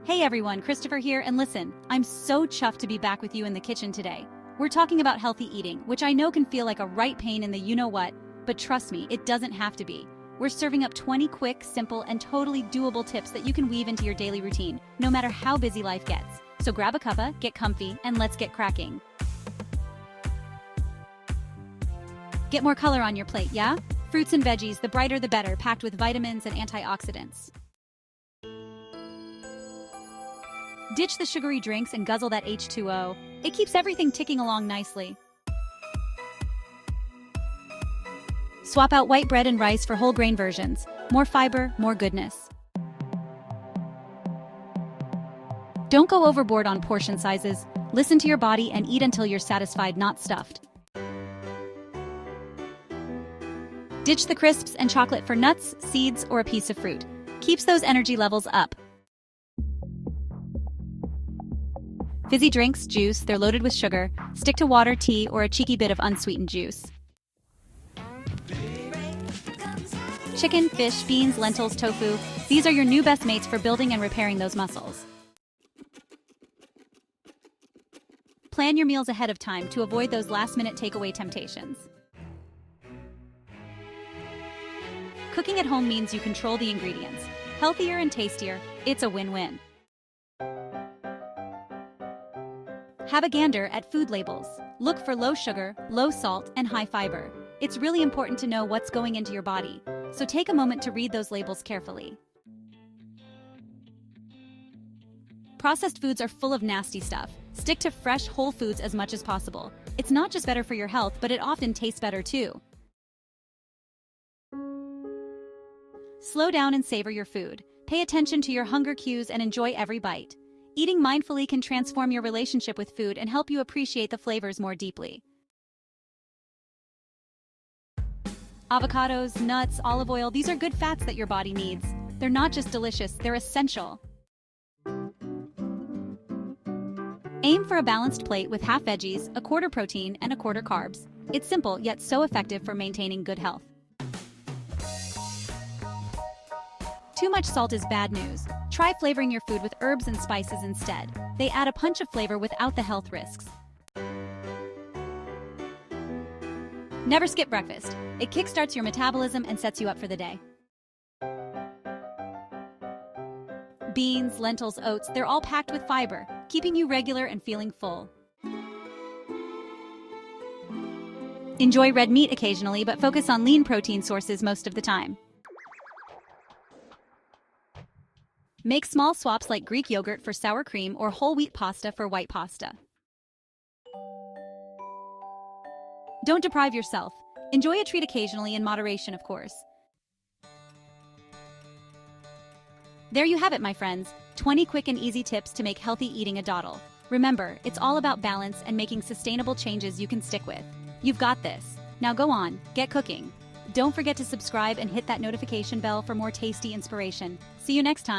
Hey everyone, Christopher here, and listen, I'm so chuffed to be back with you in the kitchen today. We're talking about healthy eating, which I know can feel like a right pain in the you-know-what, but trust me, it doesn't have to be. We're serving up 20 quick, simple, and totally doable tips that you can weave into your daily routine, no matter how busy life gets. So grab a cuppa, get comfy, and let's get cracking. Get more color on your plate, yeah? Fruits and veggies, the brighter the better, packed with vitamins and antioxidants. Ditch the sugary drinks and guzzle that H2O. It keeps everything ticking along nicely. Swap out white bread and rice for whole grain versions. More fiber, more goodness. Don't go overboard on portion sizes. Listen to your body and eat until you're satisfied, not stuffed. Ditch the crisps and chocolate for nuts, seeds, or a piece of fruit. Keeps those energy levels up. Fizzy drinks, juice, they're loaded with sugar. Stick to water, tea, or a cheeky bit of unsweetened juice. Chicken, fish, beans, lentils, tofu, these are your new best mates for building and repairing those muscles. Plan your meals ahead of time to avoid those last-minute takeaway temptations. Cooking at home means you control the ingredients. Healthier and tastier, it's a win-win. Have a gander at food labels. Look for low sugar, low salt, and high fiber. It's really important to know what's going into your body, so take a moment to read those labels carefully. Processed foods are full of nasty stuff. Stick to fresh, whole foods as much as possible. It's not just better for your health, but it often tastes better too. Slow down and savor your food. Pay attention to your hunger cues and enjoy every bite. Eating mindfully can transform your relationship with food and help you appreciate the flavors more deeply. Avocados, nuts, olive oil, these are good fats that your body needs. They're not just delicious, they're essential. Aim for a balanced plate with half veggies, a quarter protein, and a quarter carbs. It's simple, yet so effective for maintaining good health. Too much salt is bad news. Try flavoring your food with herbs and spices instead. They add a punch of flavor without the health risks. Never skip breakfast. It kickstarts your metabolism and sets you up for the day. Beans, lentils, oats, they're all packed with fiber, keeping you regular and feeling full. Enjoy red meat occasionally, but focus on lean protein sources most of the time. Make small swaps like Greek yogurt for sour cream or whole wheat pasta for white pasta. Don't deprive yourself. Enjoy a treat occasionally in moderation, of course. There you have it, my friends. 20 quick and easy tips to make healthy eating a dawdle. Remember, it's all about balance and making sustainable changes you can stick with. You've got this. Now go on, get cooking. Don't forget to subscribe and hit that notification bell for more tasty inspiration. See you next time.